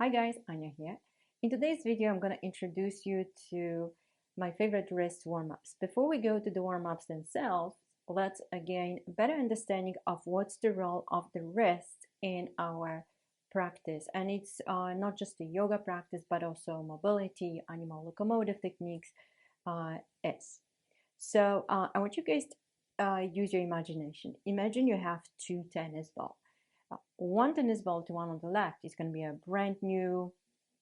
Hi guys, Ania here. In today's video, I'm going to introduce you to my favorite wrist warm-ups. Before we go to the warm-ups themselves, let's gain a better understanding of what's the role of the wrist in our practice. And it's not just the yoga practice, but also mobility, animal locomotive techniques. So I want you guys to use your imagination. Imagine you have two tennis balls. One tennis ball to one on the left is going to be a brand new,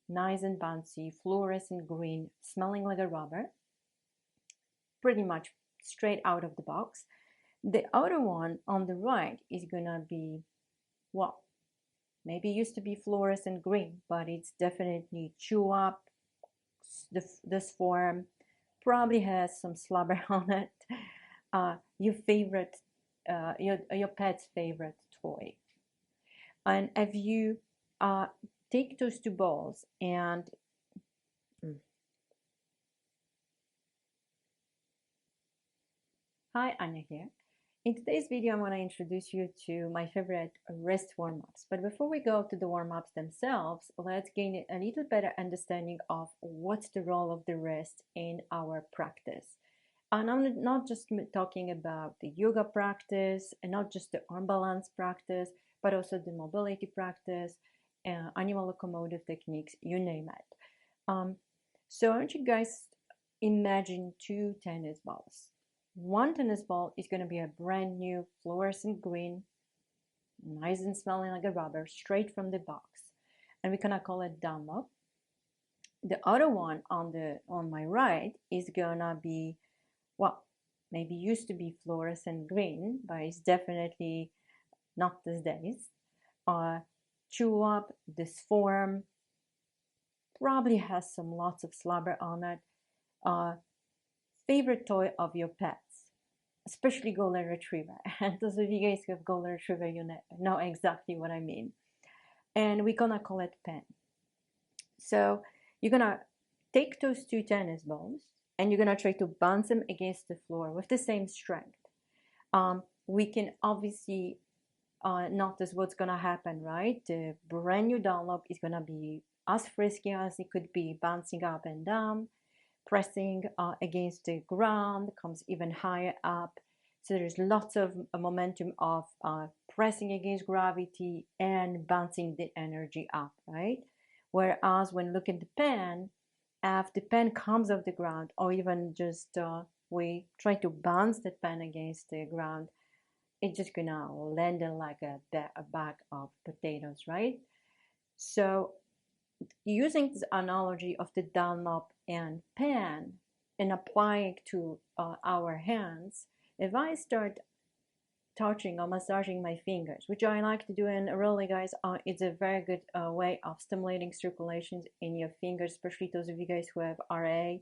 nice and bouncy, fluorescent green, smelling like a rubber, pretty much straight out of the box. The other one on the right is going to be, well, maybe used to be fluorescent green, but it's definitely chew up. This form probably has some slobber on it. Your favorite, your pet's favorite toy. And if you take those two balls and Hi, Anya here. In today's video, I'm going to introduce you to my favorite wrist warm-ups. But before we go to the warm-ups themselves, let's gain a little better understanding of what's the role of the wrist in our practice. And I'm not just talking about the yoga practice and not just the arm balance practice, but also the mobility practice, animal locomotive techniques, you name it. So I want you guys imagine two tennis balls. One tennis ball is going to be a brand new fluorescent green, nice and smelling like a rubber, straight from the box. And we're going to call it Dunlop. The other one on my right is going to be, well, maybe used to be fluorescent green, but it's definitely not these days. Chew up, this form, probably has some lots of slobber on it. Favorite toy of your pets, especially golden retriever. And those of you guys who have golden retriever, you know exactly what I mean. And we're gonna call it pen. So you're gonna take those two tennis balls and you're gonna try to bounce them against the floor with the same strength. We can obviously notice what's gonna happen, right? The brand new Dunlop is gonna be as frisky as it could be, bouncing up and down, pressing against the ground, comes even higher up. So there's lots of momentum of pressing against gravity and bouncing the energy up, right? Whereas when look at the pen, if the pen comes off the ground, or even just we try to bounce the pen against the ground, it's just gonna land like a bag of potatoes, right? So using this analogy of the Dunlop and pen and applying to our hands, if I start touching or massaging my fingers, which I like to do, and really guys, it's a very good way of stimulating circulations in your fingers, especially those of you guys who have RA,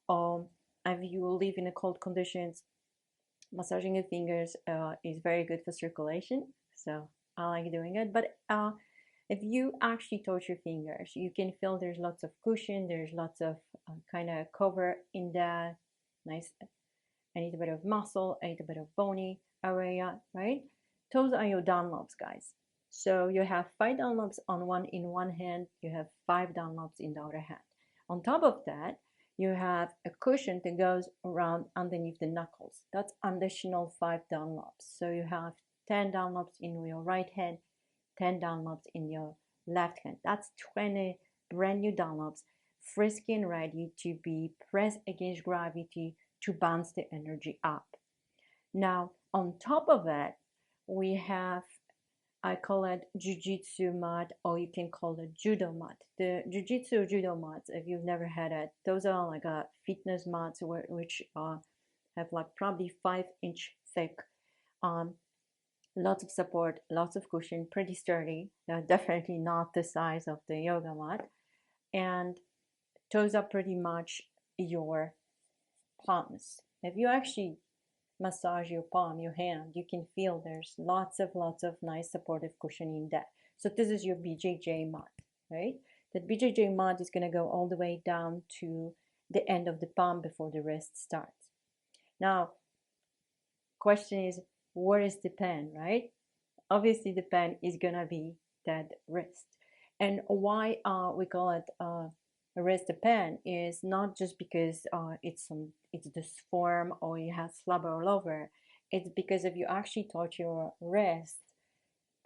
or if you live in cold conditions, massaging your fingers is very good for circulation, so I like doing it. But if you actually touch your fingers, you can feel there's lots of cushion, there's lots of kind of cover in that nice, a little bit of muscle, a little bit of bony area, right? Those are your Dunlops, guys. So you have 5 Dunlops in one hand, you have 5 Dunlops in the other hand. On top of that, you have a cushion that goes around underneath the knuckles. That's additional 5 Dunlops. So you have 10 Dunlops in your right hand, 10 Dunlops in your left hand. That's 20 brand new Dunlops, frisky and ready to be pressed against gravity to bounce the energy up. Now, on top of that, we have, I call it Jiu-Jitsu mat, or you can call it Judo mat. The Jiu-Jitsu or Judo mats, if you've never had it, those are like a fitness mats which have like probably 5-inch thick. Lots of support, lots of cushion, pretty sturdy. They're definitely not the size of the yoga mat. And those are pretty much your palms. If you actually massage your palm, your hand, you can feel there's lots of nice supportive cushion in that. So this is your BJJ mat, right? That BJJ mat is going to go all the way down to the end of the palm before the wrist starts. Now, question is, where is the pen, right? Obviously the pen is gonna be that wrist. And why we call it wrist pen is not just because it's this form or it has flubber all over. It's because if you actually touch your wrist,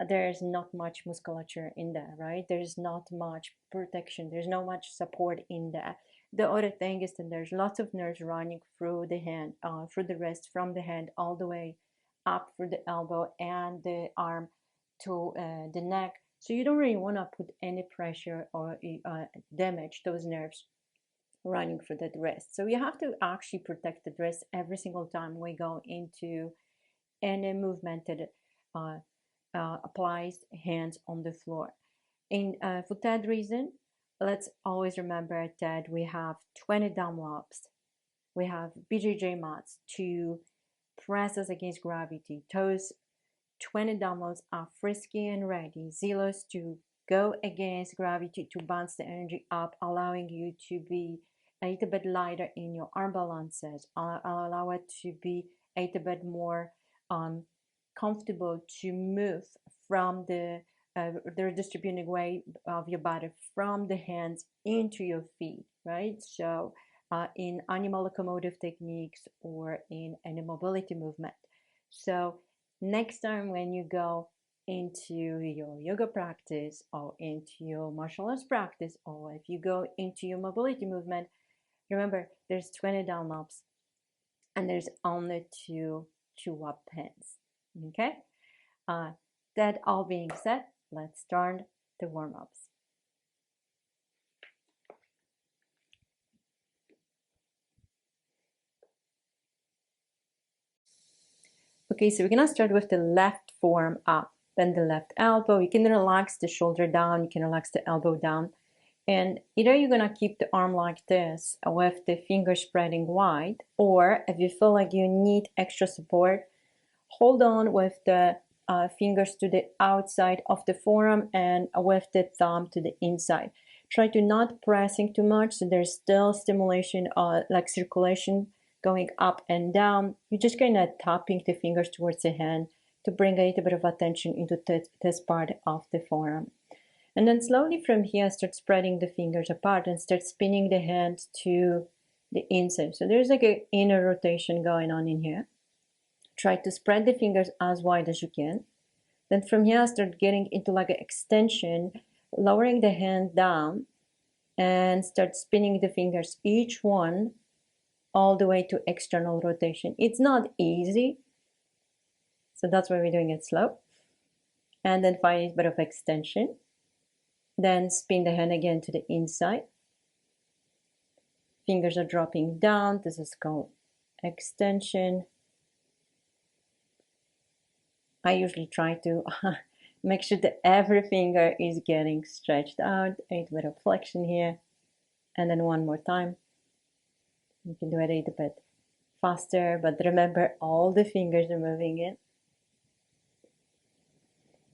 there's not much musculature in there, right? There's not much protection. There's not much support in there. The other thing is that there's lots of nerves running through the hand, through the wrist, from the hand all the way up through the elbow and the arm to the neck. So you don't really want to put any pressure or damage those nerves running through that wrist. So you have to actually protect the wrist every single time we go into any movement that applies hands on the floor. And for that reason, let's always remember that we have 20 Dunlops, we have BJJ mats to press us against gravity. Those 20 Dunlops are frisky and ready, zealous to go against gravity to bounce the energy up, allowing you to be a little bit lighter in your arm balances, allow it to be a little bit more comfortable to move from the redistributing weight of your body from the hands into your feet, right? So in animal locomotive techniques or in any mobility movement. So next time when you go into your yoga practice or into your martial arts practice, or if you go into your mobility movement, remember there's 20 Dunlops and there's only two up pins. Okay, that all being said, let's start the warm-ups. Okay, so we're gonna start with the left forearm up, then the left elbow. You can relax the shoulder down, you can relax the elbow down, and either you're gonna keep the arm like this with the fingers spreading wide, or if you feel like you need extra support, hold on with the fingers to the outside of the forearm and with the thumb to the inside. Try to not pressing too much so there's still stimulation, like circulation going up and down. You're just kind of tapping the fingers towards the hand to bring a little bit of attention into this part of the forearm. And then slowly from here, start spreading the fingers apart and start spinning the hand to the inside. So there's like an inner rotation going on in here. Try to spread the fingers as wide as you can. Then from here, start getting into like an extension, lowering the hand down and start spinning the fingers, each one all the way to external rotation. It's not easy, so that's why we're doing it slow. And then find a bit of extension. Then spin the hand again to the inside. Fingers are dropping down. This is called extension. I usually try to make sure that every finger is getting stretched out. A little bit of flexion here. And then one more time. You can do it a little bit faster, but remember all the fingers are moving in.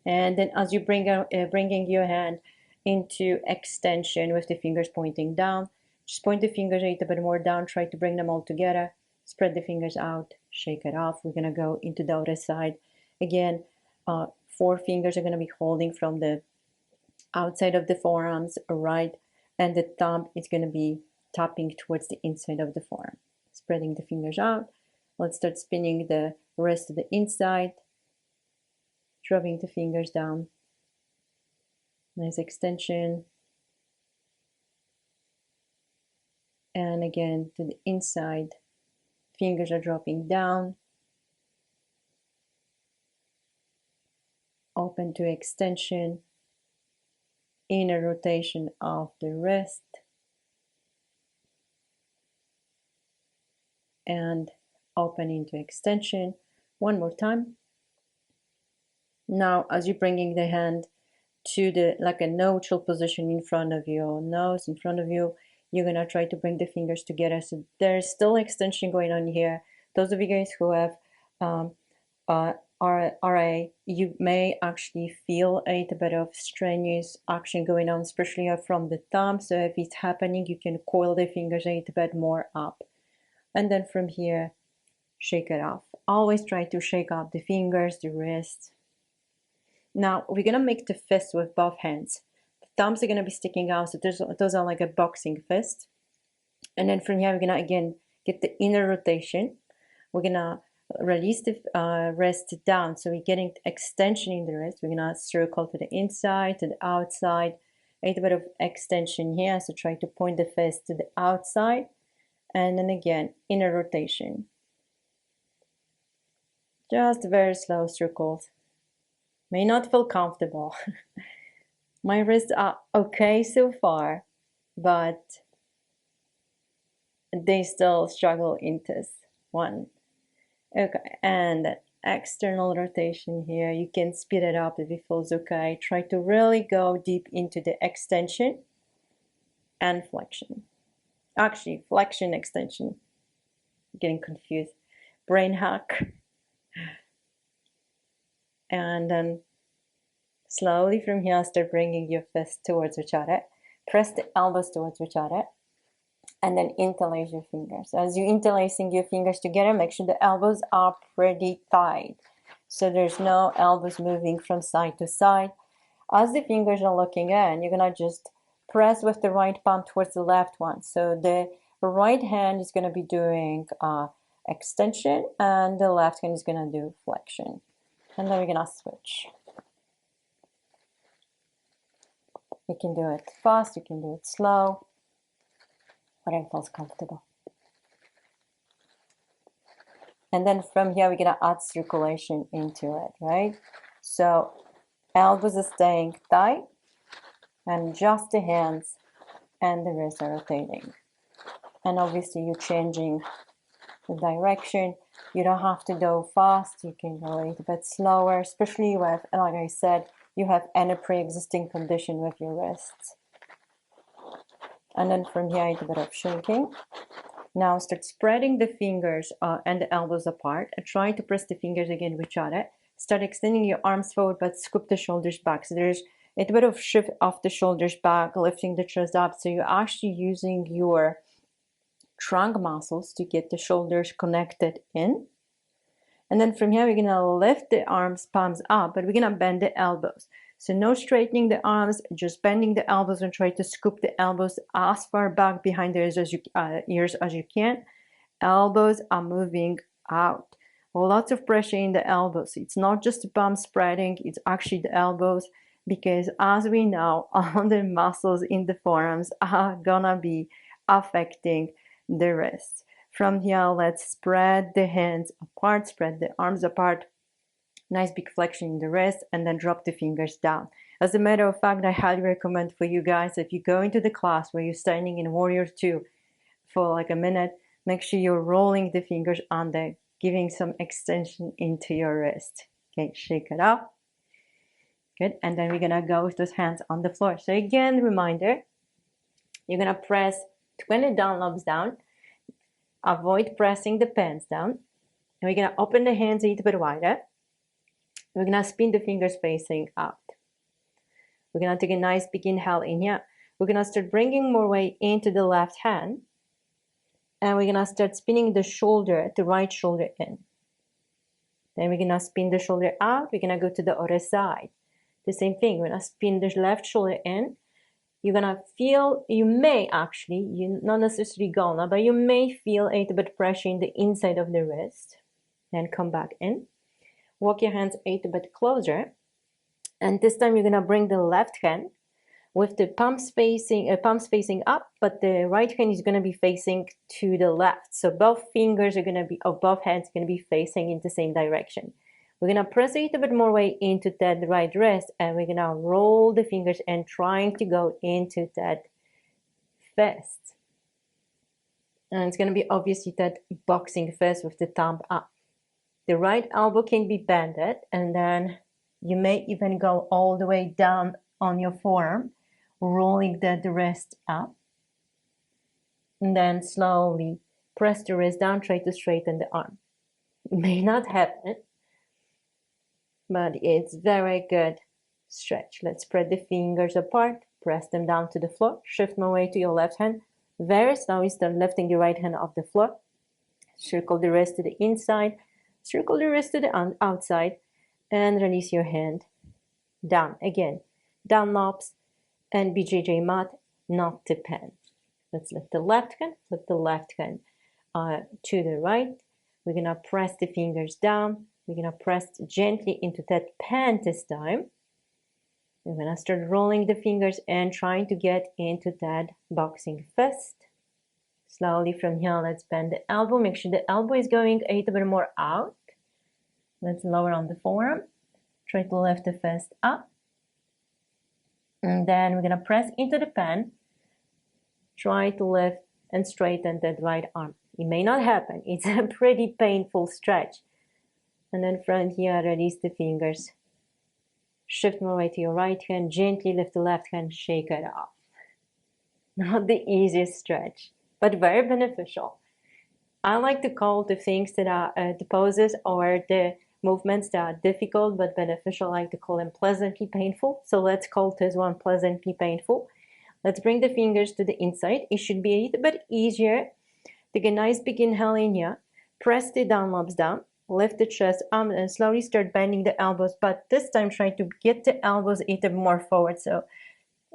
And then as you bringing your hand into extension with the fingers pointing down, just point the fingers a little bit more down, try to bring them all together, spread the fingers out, shake it off. We're gonna go into the other side. Again, 4 fingers are gonna be holding from the outside of the forearms, right? And the thumb is gonna be tapping towards the inside of the forearm. Spreading the fingers out. Let's start spinning the wrist to the inside, dropping the fingers down. Nice extension. And again to the inside, fingers are dropping down. Open to extension, inner rotation of the wrist, and open into extension. One more time. Now, as you're bringing the hand to the like a neutral position in front of your nose, in front of you, you're gonna try to bring the fingers together. So there's still extension going on here. Those of you guys who have RA, you may actually feel a little bit of strenuous action going on, especially from the thumb. So if it's happening, you can coil the fingers a little bit more up. And then from here, shake it off. Always try to shake off the fingers, the wrists. Now we're gonna make the fist with both hands. thumbs are going to be sticking out, so those are like a boxing fist. And then from here, we're going to again get the inner rotation. We're going to release the wrist down, so we're getting extension in the wrist. We're going to circle to the inside, to the outside, a little bit of extension here, so try to point the fist to the outside, and then again, inner rotation. Just very slow circles. May not feel comfortable. My wrists are okay so far, but they still struggle in this one. Okay, and external rotation here. You can speed it up if it feels okay. Try to really go deep into the extension and flexion. Actually, flexion, extension. I'm getting confused. Brain hack. And then slowly from here, start bringing your fist towards each other. Press the elbows towards each other. And then interlace your fingers. As you're interlacing your fingers together, make sure the elbows are pretty tight. So there's no elbows moving from side to side. As the fingers are looking in, you're going to just press with the right palm towards the left one. So the right hand is going to be doing extension, and the left hand is going to do flexion. And then we're going to switch. You can do it fast, you can do it slow, whatever feels comfortable. And then from here, we're going to add circulation into it, right? So elbows are staying tight, and just the hands and the wrists are rotating. And obviously, you're changing the direction. You don't have to go fast. You can go a little bit slower, especially with, like I said, you have any pre-existing condition with your wrists. And then from here, a little bit of shaking. Now start spreading the fingers and the elbows apart, and try to press the fingers again with each other. Start extending your arms forward, but scoop the shoulders back. So there's a bit of shift of the shoulders back, lifting the chest up. So you're actually using your trunk muscles to get the shoulders connected in. And then from here, we're going to lift the arms, palms up, but we're going to bend the elbows. So no straightening the arms, just bending the elbows, and try to scoop the elbows as far back behind the ears as you can. Elbows are moving out. Lots of pressure in the elbows. It's not just the palm spreading, it's actually the elbows, because as we know, all the muscles in the forearms are gonna be affecting the wrists. From here, let's spread the hands apart, spread the arms apart. Nice big flexion in the wrist, and then drop the fingers down. As a matter of fact, I highly recommend for you guys, if you go into the class where you're standing in Warrior 2 for like a minute, make sure you're rolling the fingers under, giving some extension into your wrist. Okay, shake it up. Good, and then we're gonna go with those hands on the floor. So again, reminder, you're gonna press 20 down, lobs down. Avoid pressing the pants down. And we're gonna open the hands a little bit wider. We're going to spin the fingers facing out. We're going to take a nice big inhale in here. We're going to start bringing more weight into the left hand. And we're going to start spinning the shoulder, the right shoulder in. Then we're going to spin the shoulder out. We're going to go to the other side. The same thing. We're going to spin the left shoulder in. You're going to feel, you may actually, you're not necessarily gonna, but you may feel a little bit pressure in the inside of the wrist. Then come back in. Walk your hands a little bit closer, and this time you're gonna bring the left hand with the palms facing up, but the right hand is gonna be facing to the left. So both fingers are gonna be, or both hands are gonna be facing in the same direction. We're gonna press a little bit more weight into that right wrist, and we're gonna roll the fingers and trying to go into that fist. And it's gonna be obviously that boxing fist with the thumb up. The right elbow can be bended, and then you may even go all the way down on your forearm, rolling the wrist up. And then slowly press the wrist down, try to straighten the arm. It may not happen, but it's very good stretch. Let's spread the fingers apart, press them down to the floor, shift my weight to your left hand. Very slowly start lifting the right hand off the floor. Circle the wrist to the inside. Circle the wrist to the outside, and release your hand down. Again, down lobs, and BJJ mat, not the pen. Let's lift the left hand, flip the left hand to the right. We're gonna press the fingers down. We're gonna press gently into that pen this time. We're gonna start rolling the fingers and trying to get into that boxing fist. Slowly from here, let's bend the elbow. Make sure the elbow is going a little bit more out. Let's lower on the forearm. Try to lift the fist up. And then we're gonna press into the pen. Try to lift and straighten that right arm. It may not happen. It's a pretty painful stretch. And then from here, release the fingers. Shift more weight to your right hand. Gently lift the left hand. Shake it off. Not the easiest stretch, but very beneficial. I like to call the things that are the poses or the movements that are difficult but beneficial. I like to call them pleasantly painful. So let's call this one pleasantly painful. Let's bring the fingers to the inside. It should be a little bit easier. Take a nice big inhale in here. Press the downlobes down. Lift the chest up and slowly start bending the elbows. But this time try to get the elbows a little more forward. So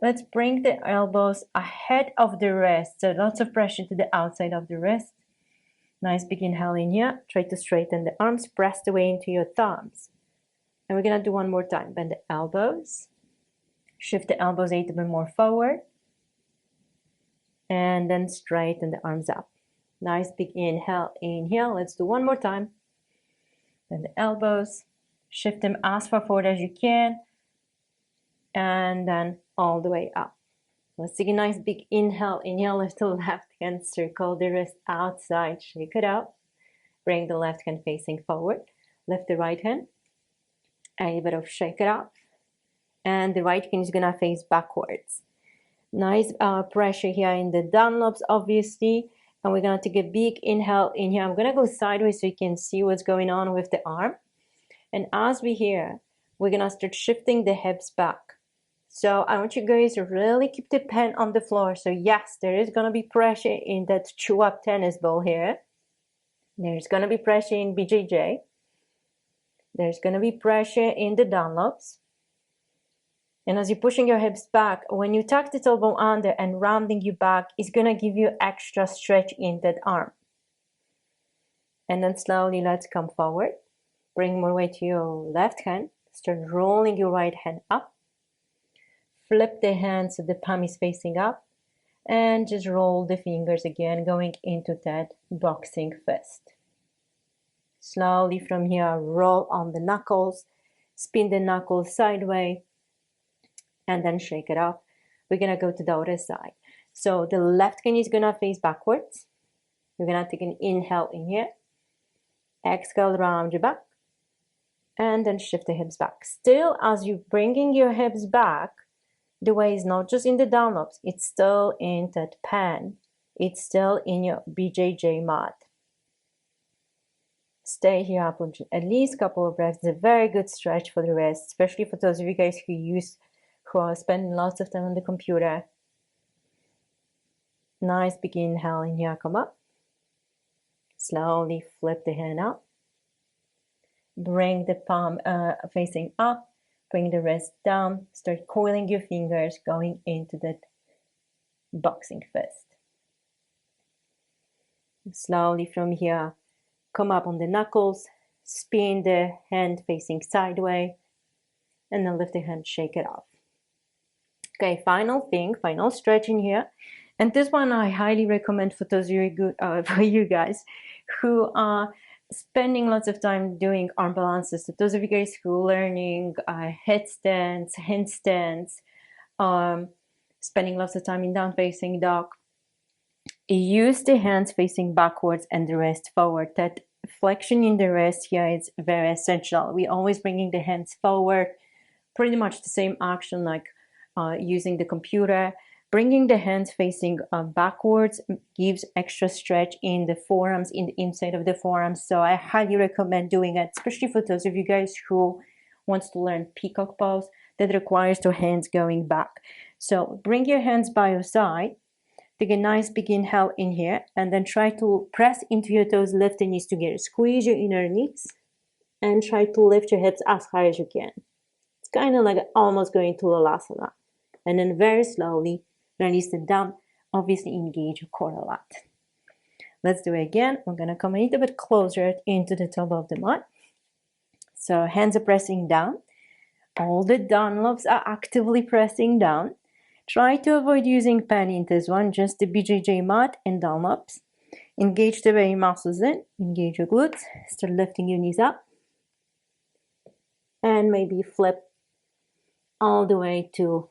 let's bring the elbows ahead of the wrist. So lots of pressure to the outside of the wrist. Nice big inhale in here. Try to straighten the arms. Press the way into your thumbs. And we're going to do one more time. Bend the elbows. Shift the elbows a little bit more forward. And then straighten the arms up. Nice big inhale in here. Let's do one more time. Bend the elbows. Shift them as far forward as you can. And then all the way up. Let's take a nice big inhale. Inhale, lift the left hand, circle the wrist outside, shake it out. Bring the left hand facing forward. Lift the right hand. A little bit of shake it off. And the right hand is gonna face backwards. Nice pressure here in the downlobes, obviously. And we're gonna take a big inhale in here. I'm gonna go sideways so you can see what's going on with the arm. And as we here, we're gonna start shifting the hips back. So I want you guys to really keep the pen on the floor. So yes, there is going to be pressure in that chew-up tennis ball here. There's going to be pressure in BJJ. There's going to be pressure in the downlobes. And as you're pushing your hips back, when you tuck the elbow under and rounding you back, it's going to give you extra stretch in that arm. And then slowly let's come forward. Bring more weight to your left hand. Start rolling your right hand up. Flip the hand so the palm is facing up and just roll the fingers again, going into that boxing fist. Slowly from here, roll on the knuckles, spin the knuckles sideways, and then shake it off. We're gonna go to the other side. So the left hand is gonna face backwards. We're gonna take an inhale in here, exhale, round your back, and then shift the hips back. Still, as you're bringing your hips back, the weight is not just in the downlobes, it's still in that pen. It's still in your BJJ mat. Stay here up for at least a couple of breaths. It's a very good stretch for the wrist, especially for those of you guys who are spending lots of time on the computer. Nice big inhale in here, come up. Slowly flip the hand up. Bring the palm facing up. Bring the wrist down, start coiling your fingers, going into that boxing fist. Slowly from here, come up on the knuckles, spin the hand facing sideways, and then lift the hand, shake it off. Okay, final thing, final stretch in here. And this one I highly recommend for those of you, for you guys who are spending lots of time doing arm balances. So those of you guys who are learning headstands, handstands, spending lots of time in down facing dog, use the hands facing backwards and the wrist forward. That flexion in the wrist here is very essential. We're always bringing the hands forward, pretty much the same action like using the computer. Bringing the hands facing backwards gives extra stretch in the forearms, in the inside of the forearms. So I highly recommend doing it, especially for those of you guys who wants to learn peacock pose that requires your hands going back. So bring your hands by your side. Take a nice big inhale in here and then try to press into your toes, lift the knees together. Squeeze your inner knees and try to lift your hips as high as you can. It's kind of like almost going to Lalasana. and then very slowly release it down. Obviously engage your core a lot. Let's do it again. We're going to come a little bit closer into the top of the mat. So hands are pressing down. All the downlobes are actively pressing down. Try to avoid using pen in this one, just the BJJ mat and downlobes. Engage the belly muscles in, engage your glutes, start lifting your knees up. And maybe flip all the way to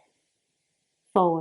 forward.